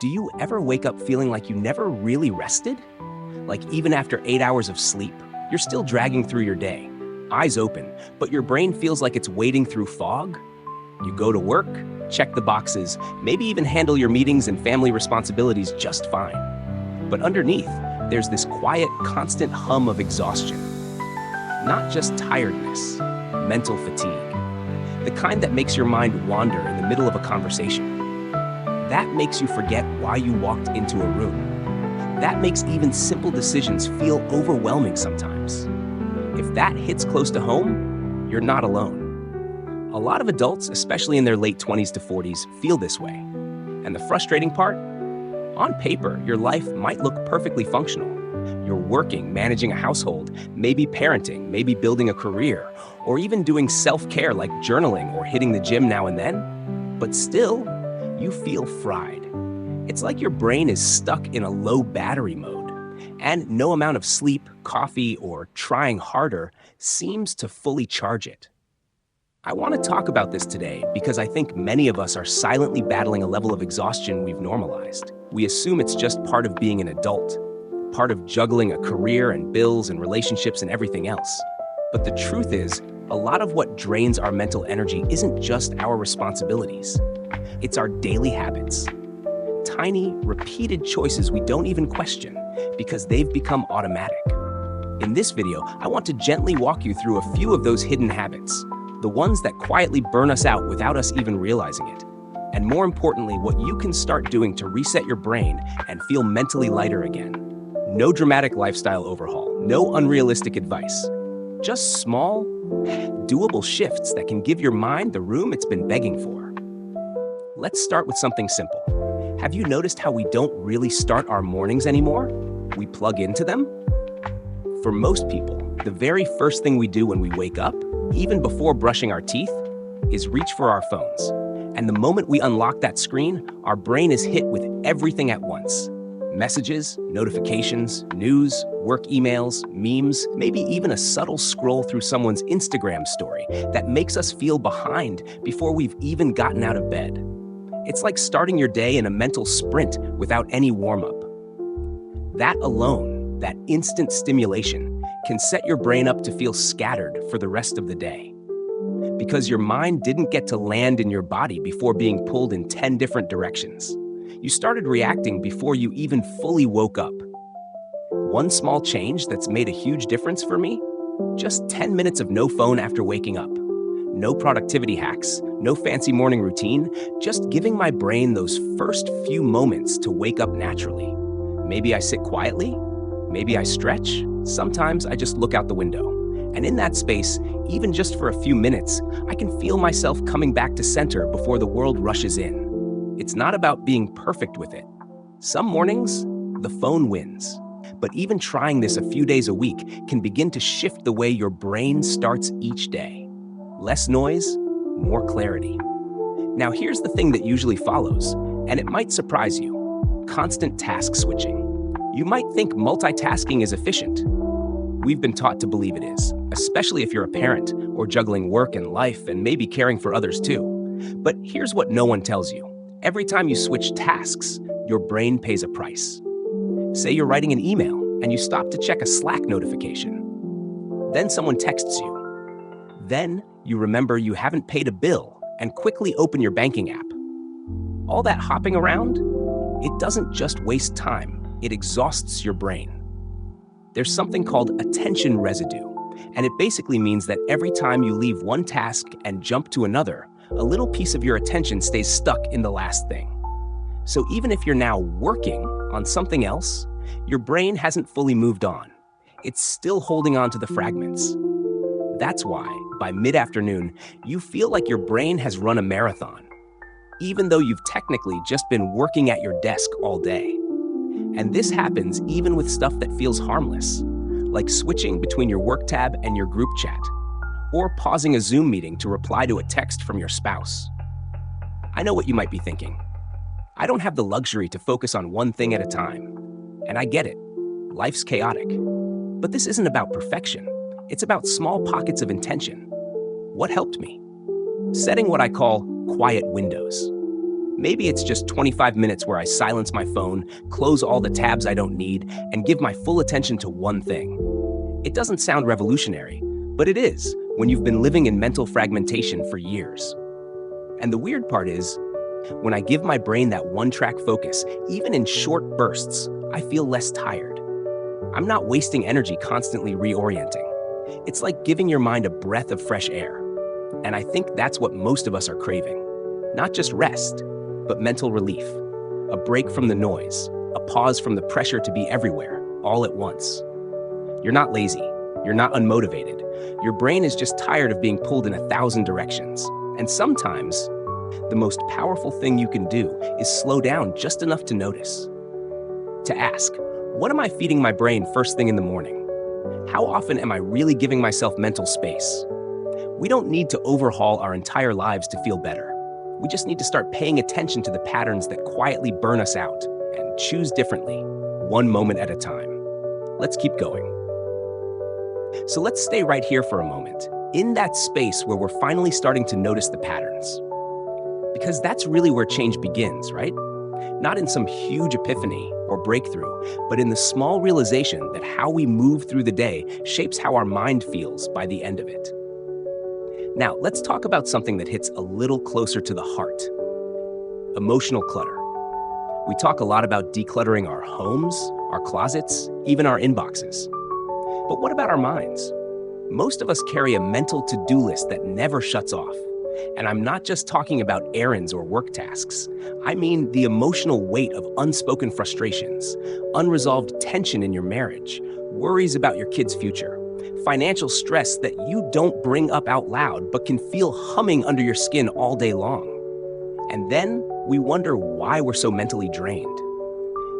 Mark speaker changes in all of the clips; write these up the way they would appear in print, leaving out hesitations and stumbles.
Speaker 1: Do you ever wake up feeling like you never really rested? Like even after 8 hours of sleep, you're still dragging through your day, eyes open, but your brain feels like it's wading through fog? You go to work, check the boxes, maybe even handle your meetings and family responsibilities just fine. But underneath, there's this quiet, constant hum of exhaustion. Not just tiredness, mental fatigue. The kind that makes your mind wander in the middle of a conversation. That makes you forget why you walked into a room. That makes even simple decisions feel overwhelming sometimes. If that hits close to home, you're not alone. A lot of adults, especially in their late 20s to 40s, feel this way. And the frustrating part? On paper, your life might look perfectly functional. You're working, managing a household, maybe parenting, maybe building a career, or even doing self-care like journaling or hitting the gym now and then. But still, you feel fried. It's like your brain is stuck in a low battery mode, and no amount of sleep, coffee, or trying harder seems to fully charge it. I want to talk about this today because I think many of us are silently battling a level of exhaustion we've normalized. We assume it's just part of being an adult, part of juggling a career and bills and relationships and everything else. But the truth is, a lot of what drains our mental energy isn't just our responsibilities. It's our daily habits. Tiny, repeated choices we don't even question because they've become automatic. In this video, I want to gently walk you through a few of those hidden habits, the ones that quietly burn us out without us even realizing it. And more importantly, what you can start doing to reset your brain and feel mentally lighter again. No dramatic lifestyle overhaul, no unrealistic advice. Just small, doable shifts that can give your mind the room it's been begging for. Let's start with something simple. Have you noticed how we don't really start our mornings anymore? We plug into them? For most people, the very first thing we do when we wake up, even before brushing our teeth, is reach for our phones. And the moment we unlock that screen, our brain is hit with everything at once. Messages, notifications, news, work emails, memes, maybe even a subtle scroll through someone's Instagram story that makes us feel behind before we've even gotten out of bed. It's like starting your day in a mental sprint without any warm-up. That alone, that instant stimulation, can set your brain up to feel scattered for the rest of the day. Because your mind didn't get to land in your body before being pulled in 10 different directions. You started reacting before you even fully woke up. One small change that's made a huge difference for me? Just 10 minutes of no phone after waking up. No productivity hacks, no fancy morning routine, just giving my brain those first few moments to wake up naturally. Maybe I sit quietly, maybe I stretch, sometimes I just look out the window. And in that space, even just for a few minutes, I can feel myself coming back to center before the world rushes in. It's not about being perfect with it. Some mornings, the phone wins. But even trying this a few days a week can begin to shift the way your brain starts each day. Less noise, more clarity. Now here's the thing that usually follows, and it might surprise you. Constant task switching. You might think multitasking is efficient. We've been taught to believe it is, especially if you're a parent or juggling work and life and maybe caring for others too. But here's what no one tells you. Every time you switch tasks, your brain pays a price. Say you're writing an email and you stop to check a Slack notification. Then someone texts you. Then you remember you haven't paid a bill and quickly open your banking app. All that hopping around, it doesn't just waste time, it exhausts your brain. There's something called attention residue, and it basically means that every time you leave one task and jump to another, a little piece of your attention stays stuck in the last thing. So even if you're now working on something else, your brain hasn't fully moved on. It's still holding on to the fragments. That's why, by mid-afternoon, you feel like your brain has run a marathon, even though you've technically just been working at your desk all day. And this happens even with stuff that feels harmless, like switching between your work tab and your group chat, or pausing a Zoom meeting to reply to a text from your spouse. I know what you might be thinking. I don't have the luxury to focus on one thing at a time. And I get it. Life's chaotic. But this isn't about perfection. It's about small pockets of intention. What helped me? Setting what I call quiet windows. Maybe it's just 25 minutes where I silence my phone, close all the tabs I don't need, and give my full attention to one thing. It doesn't sound revolutionary, but it is when you've been living in mental fragmentation for years. And the weird part is, when I give my brain that one-track focus, even in short bursts, I feel less tired. I'm not wasting energy constantly reorienting. It's like giving your mind a breath of fresh air. And I think that's what most of us are craving. Not just rest, but mental relief. A break from the noise, a pause from the pressure to be everywhere, all at once. You're not lazy. You're not unmotivated. Your brain is just tired of being pulled in 1,000 directions. And sometimes, the most powerful thing you can do is slow down just enough to notice. To ask, what am I feeding my brain first thing in the morning? How often am I really giving myself mental space? We don't need to overhaul our entire lives to feel better. We just need to start paying attention to the patterns that quietly burn us out and choose differently, one moment at a time. Let's keep going. So let's stay right here for a moment, in that space where we're finally starting to notice the patterns. Because that's really where change begins, right? Not in some huge epiphany or breakthrough, but in the small realization that how we move through the day shapes how our mind feels by the end of it. Now, let's talk about something that hits a little closer to the heart: emotional clutter. We talk a lot about decluttering our homes, our closets, even our inboxes. But what about our minds? Most of us carry a mental to-do list that never shuts off. And I'm not just talking about errands or work tasks. I mean the emotional weight of unspoken frustrations, unresolved tension in your marriage, worries about your kid's future, financial stress that you don't bring up out loud but can feel humming under your skin all day long. And then we wonder why we're so mentally drained.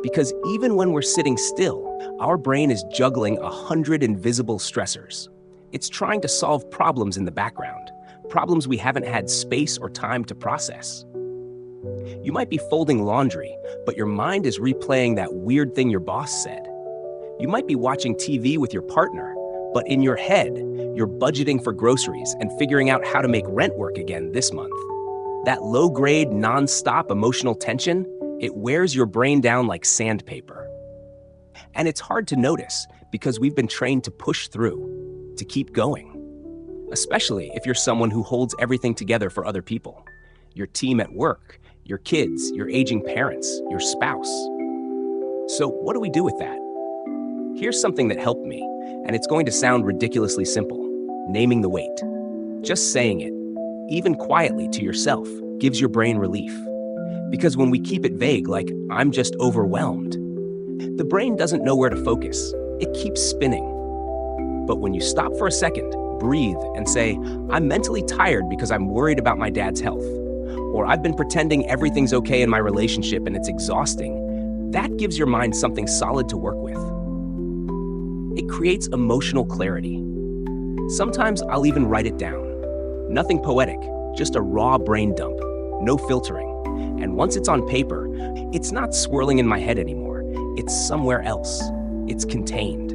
Speaker 1: Because even when we're sitting still, our brain is juggling 100 invisible stressors. It's trying to solve problems in the background, problems we haven't had space or time to process. You might be folding laundry, but your mind is replaying that weird thing your boss said. You might be watching TV with your partner, but in your head, you're budgeting for groceries and figuring out how to make rent work again this month. That low-grade, non-stop emotional tension, it wears your brain down like sandpaper. And it's hard to notice because we've been trained to push through, to keep going. Especially if you're someone who holds everything together for other people. Your team at work, your kids, your aging parents, your spouse. So what do we do with that? Here's something that helped me, and it's going to sound ridiculously simple: naming the weight. Just saying it, even quietly to yourself, gives your brain relief. Because when we keep it vague, like "I'm just overwhelmed," the brain doesn't know where to focus. It keeps spinning. But when you stop for a second, breathe, and say, "I'm mentally tired because I'm worried about my dad's health," or "I've been pretending everything's okay in my relationship and it's exhausting," that gives your mind something solid to work with. It creates emotional clarity. Sometimes I'll even write it down. Nothing poetic, just a raw brain dump, no filtering. And once it's on paper, it's not swirling in my head anymore. It's somewhere else. It's contained.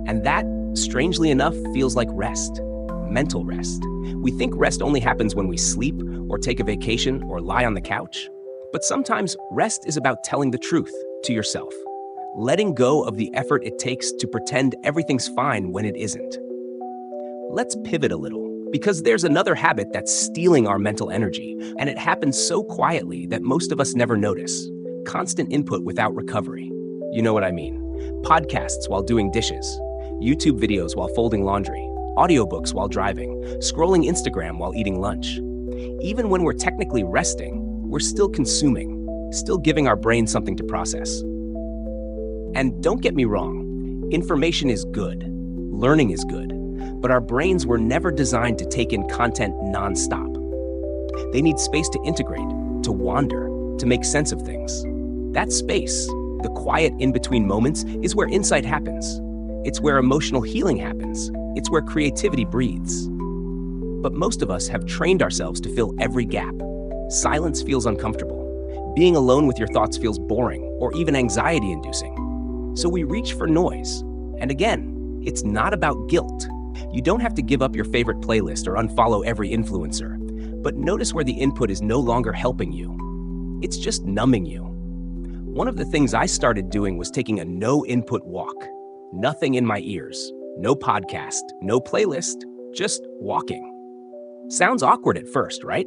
Speaker 1: And that, strangely enough, feels like rest, mental rest. We think rest only happens when we sleep or take a vacation or lie on the couch. But sometimes rest is about telling the truth to yourself, letting go of the effort it takes to pretend everything's fine when it isn't. Let's pivot a little, because there's another habit that's stealing our mental energy, and it happens so quietly that most of us never notice. Constant input without recovery. You know what I mean? Podcasts while doing dishes, YouTube videos while folding laundry, audiobooks while driving, scrolling Instagram while eating lunch. Even when we're technically resting, we're still consuming, still giving our brain something to process. And don't get me wrong, information is good, learning is good, but our brains were never designed to take in content nonstop. They need space to integrate, to wander, to make sense of things. That space, the quiet in-between moments, is where insight happens. It's where emotional healing happens. It's where creativity breathes. But most of us have trained ourselves to fill every gap. Silence feels uncomfortable. Being alone with your thoughts feels boring or even anxiety-inducing. So we reach for noise. And again, it's not about guilt. You don't have to give up your favorite playlist or unfollow every influencer. But notice where the input is no longer helping you. It's just numbing you. One of the things I started doing was taking a no-input walk. Nothing in my ears, no podcast, no playlist, just walking. Sounds awkward at first, right?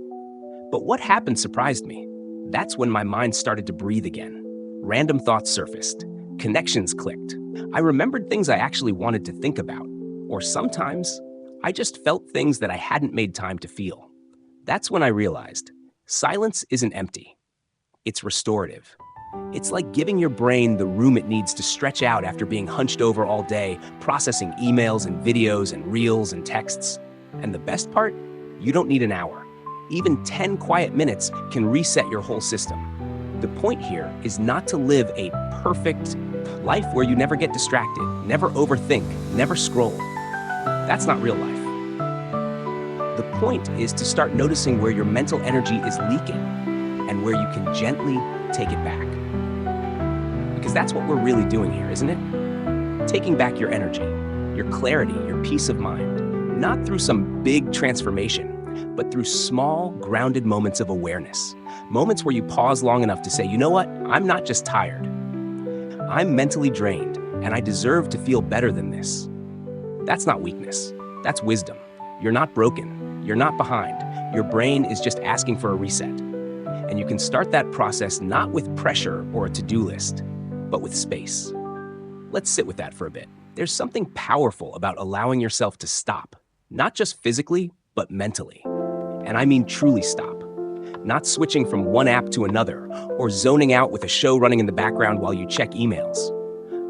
Speaker 1: But what happened surprised me. That's when my mind started to breathe again. Random thoughts surfaced. Connections clicked. I remembered things I actually wanted to think about. Or sometimes, I just felt things that I hadn't made time to feel. That's when I realized silence isn't empty. It's restorative. It's like giving your brain the room it needs to stretch out after being hunched over all day, processing emails and videos and reels and texts. And the best part? You don't need an hour. Even 10 quiet minutes can reset your whole system. The point here is not to live a perfect life where you never get distracted, never overthink, never scroll. That's not real life. The point is to start noticing where your mental energy is leaking and where you can gently take it back. Because that's what we're really doing here, isn't it? Taking back your energy, your clarity, your peace of mind, not through some big transformation, but through small, grounded moments of awareness. Moments where you pause long enough to say, you know what? I'm not just tired. I'm mentally drained, and I deserve to feel better than this. That's not weakness. That's wisdom. You're not broken. You're not behind. Your brain is just asking for a reset. And you can start that process not with pressure or a to-do list, but with space. Let's sit with that for a bit. There's something powerful about allowing yourself to stop, not just physically, but mentally. And I mean truly stop. Not switching from one app to another or zoning out with a show running in the background while you check emails.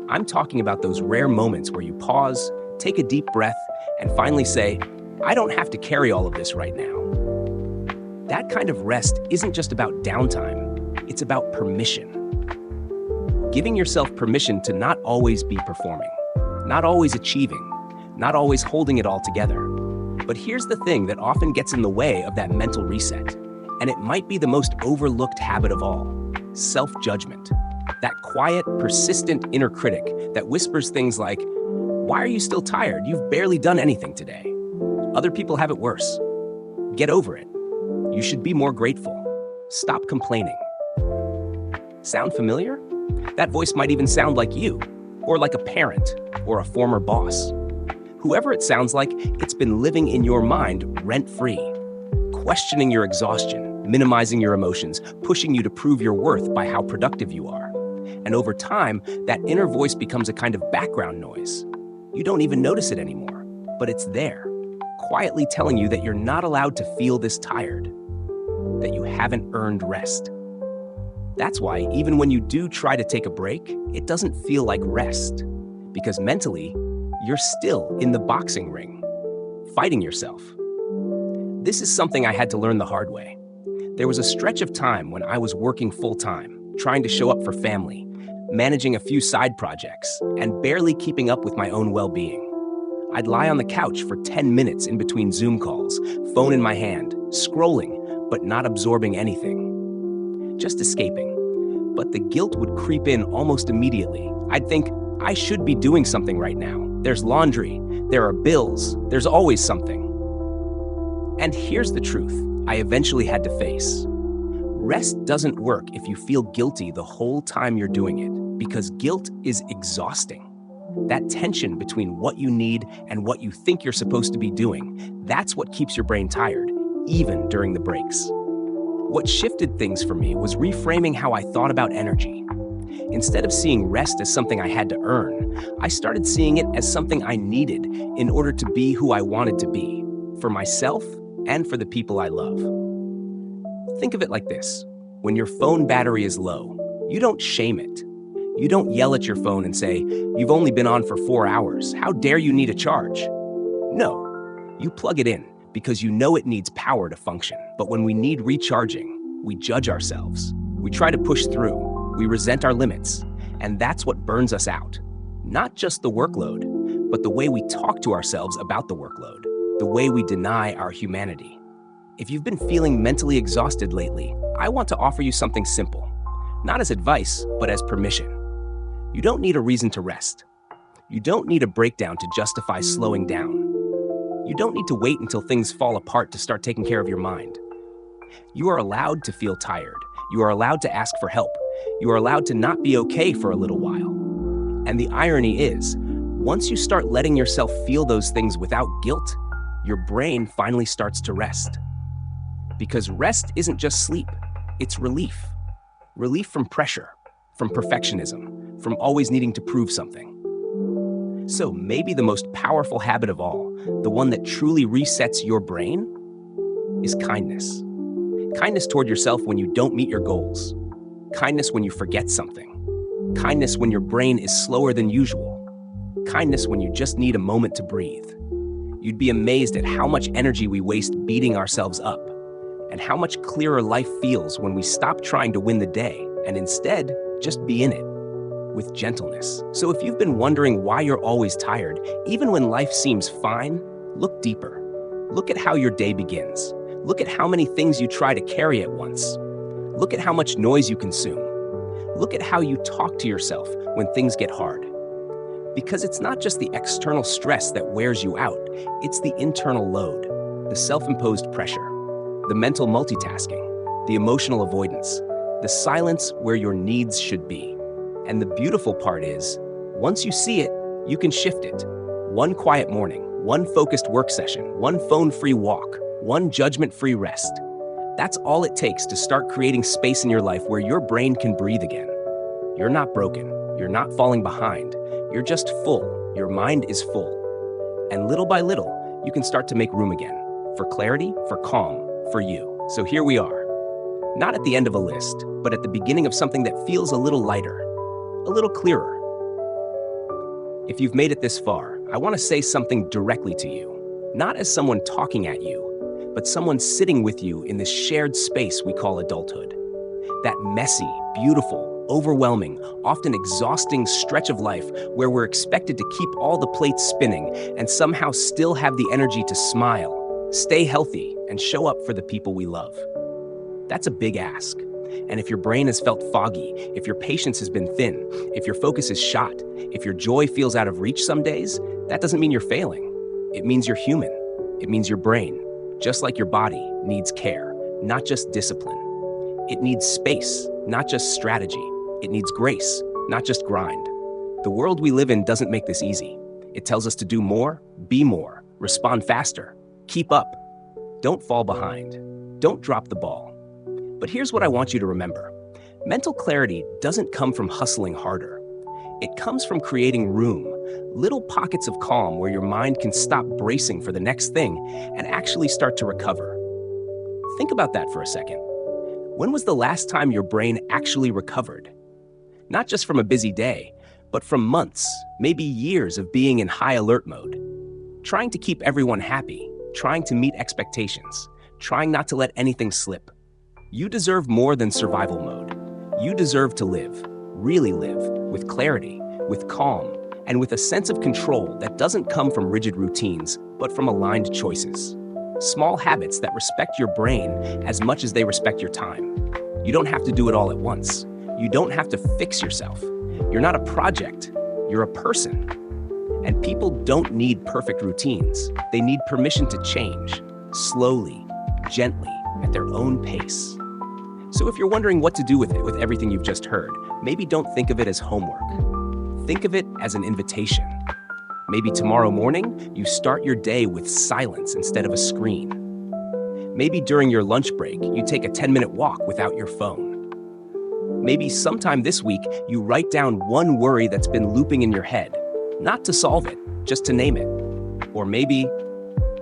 Speaker 1: I'm talking about those rare moments where you pause, take a deep breath, and finally say, I don't have to carry all of this right now. That kind of rest isn't just about downtime, it's about permission. Giving yourself permission to not always be performing, not always achieving, not always holding it all together. But here's the thing that often gets in the way of that mental reset, and it might be the most overlooked habit of all: self-judgment. That quiet, persistent inner critic that whispers things like, why are you still tired? You've barely done anything today. Other people have it worse. Get over it. You should be more grateful. Stop complaining. Sound familiar? That voice might even sound like you, or like a parent, or a former boss. Whoever it sounds like, it's been living in your mind rent-free, questioning your exhaustion, minimizing your emotions, pushing you to prove your worth by how productive you are. And over time, that inner voice becomes a kind of background noise. You don't even notice it anymore, but it's there, quietly telling you that you're not allowed to feel this tired, that you haven't earned rest. That's why even when you do try to take a break, it doesn't feel like rest, because mentally, you're still in the boxing ring, fighting yourself. This is something I had to learn the hard way. There was a stretch of time when I was working full-time, trying to show up for family, managing a few side projects, and barely keeping up with my own well-being. I'd lie on the couch for 10 minutes in between Zoom calls, phone in my hand, scrolling, but not absorbing anything. Just escaping. But the guilt would creep in almost immediately. I'd think, I should be doing something right now. There's laundry, there are bills, there's always something. And here's the truth I eventually had to face. Rest doesn't work if you feel guilty the whole time you're doing it, because guilt is exhausting. That tension between what you need and what you think you're supposed to be doing, that's what keeps your brain tired, even during the breaks. What shifted things for me was reframing how I thought about energy. Instead of seeing rest as something I had to earn, I started seeing it as something I needed in order to be who I wanted to be, for myself and for the people I love. Think of it like this. When your phone battery is low, you don't shame it. You don't yell at your phone and say, you've only been on for 4 hours. How dare you need a charge? No, you plug it in because you know it needs power to function. But when we need recharging, we judge ourselves. We try to push through. We resent our limits. And that's what burns us out. Not just the workload, but the way we talk to ourselves about the workload, the way we deny our humanity. If you've been feeling mentally exhausted lately, I want to offer you something simple. Not as advice, but as permission. You don't need a reason to rest. You don't need a breakdown to justify slowing down. You don't need to wait until things fall apart to start taking care of your mind. You are allowed to feel tired, You are allowed to ask for help. You are allowed to not be okay for a little while. And the irony is, once you start letting yourself feel those things without guilt, your brain finally starts to rest. Because rest isn't just sleep, it's relief. Relief from pressure, from perfectionism, from always needing to prove something. So maybe the most powerful habit of all, the one that truly resets your brain, is kindness. Kindness toward yourself when you don't meet your goals. Kindness when you forget something. Kindness when your brain is slower than usual. Kindness when you just need a moment to breathe. You'd be amazed at how much energy we waste beating ourselves up, and how much clearer life feels when we stop trying to win the day and instead just be in it with gentleness. So if you've been wondering why you're always tired, even when life seems fine, look deeper. Look at how your day begins. Look at how many things you try to carry at once. Look at how much noise you consume. Look at how you talk to yourself when things get hard. Because it's not just the external stress that wears you out, it's the internal load, the self-imposed pressure, the mental multitasking, the emotional avoidance, the silence where your needs should be. And the beautiful part is, once you see it, you can shift it. One quiet morning, one focused work session, one phone-free walk, one judgment-free rest. That's all it takes to start creating space in your life where your brain can breathe again. You're not broken. You're not falling behind. You're just full. Your mind is full. And little by little, you can start to make room again. For clarity, for calm, for you. So here we are. Not at the end of a list, but at the beginning of something that feels a little lighter, a little clearer. If you've made it this far, I want to say something directly to you. Not as someone talking at you, but someone sitting with you in this shared space we call adulthood. That messy, beautiful, overwhelming, often exhausting stretch of life where we're expected to keep all the plates spinning and somehow still have the energy to smile, stay healthy, and show up for the people we love. That's a big ask. And if your brain has felt foggy, if your patience has been thin, if your focus is shot, if your joy feels out of reach some days, that doesn't mean you're failing. It means you're human. It means your brain, just like your body, needs care, not just discipline. It needs space, not just strategy. It needs grace, not just grind. The world we live in doesn't make this easy. It tells us to do more, be more, respond faster, keep up. Don't fall behind. Don't drop the ball. But here's what I want you to remember. Mental clarity doesn't come from hustling harder. It comes from creating room, little pockets of calm where your mind can stop bracing for the next thing and actually start to recover. Think about that for a second. When was the last time your brain actually recovered? Not just from a busy day, but from months, maybe years of being in high alert mode. Trying to keep everyone happy, trying to meet expectations, trying not to let anything slip. You deserve more than survival mode. You deserve to live, really live, with clarity, with calm, and with a sense of control that doesn't come from rigid routines, but from aligned choices. Small habits that respect your brain as much as they respect your time. You don't have to do it all at once. You don't have to fix yourself. You're not a project, you're a person. And people don't need perfect routines. They need permission to change, slowly, gently, at their own pace. So if you're wondering what to do with it, with everything you've just heard, maybe don't think of it as homework. Think of it as an invitation. Maybe tomorrow morning, you start your day with silence instead of a screen. Maybe during your lunch break, you take a 10-minute walk without your phone. Maybe sometime this week, you write down one worry that's been looping in your head, not to solve it, just to name it. Or maybe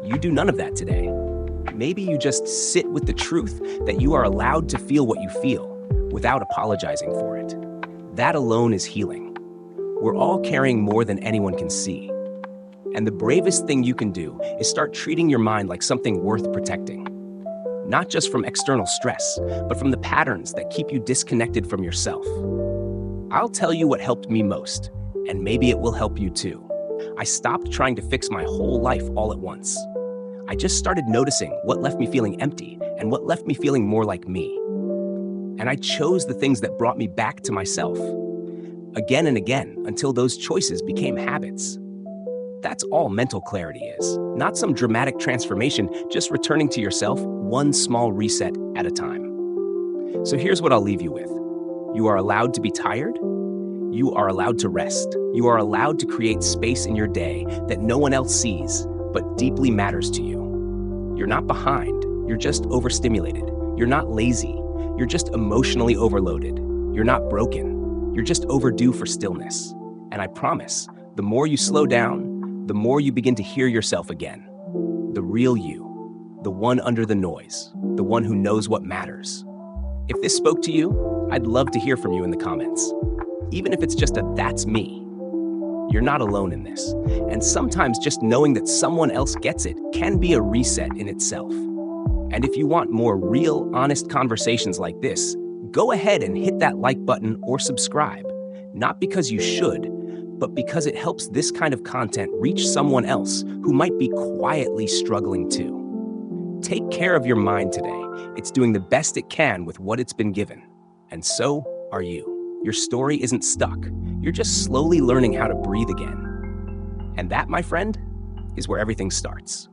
Speaker 1: you do none of that today. Maybe you just sit with the truth that you are allowed to feel what you feel without apologizing for it. That alone is healing. We're all carrying more than anyone can see. And the bravest thing you can do is start treating your mind like something worth protecting. Not just from external stress, but from the patterns that keep you disconnected from yourself. I'll tell you what helped me most, and maybe it will help you too. I stopped trying to fix my whole life all at once. I just started noticing what left me feeling empty and what left me feeling more like me. And I chose the things that brought me back to myself, again and again, until those choices became habits. That's all mental clarity is. Not some dramatic transformation, just returning to yourself one small reset at a time. So here's what I'll leave you with. You are allowed to be tired. You are allowed to rest. You are allowed to create space in your day that no one else sees, but deeply matters to you. You're not behind. You're just overstimulated. You're not lazy. You're just emotionally overloaded. You're not broken. You're just overdue for stillness. And I promise, the more you slow down, the more you begin to hear yourself again. The real you, the one under the noise, the one who knows what matters. If this spoke to you, I'd love to hear from you in the comments. Even if it's just a "that's me." You're not alone in this. And sometimes just knowing that someone else gets it can be a reset in itself. And if you want more real, honest conversations like this, go ahead and hit that like button or subscribe. Not because you should, but because it helps this kind of content reach someone else who might be quietly struggling too. Take care of your mind today. It's doing the best it can with what it's been given. And so are you. Your story isn't stuck. You're just slowly learning how to breathe again. And that, my friend, is where everything starts.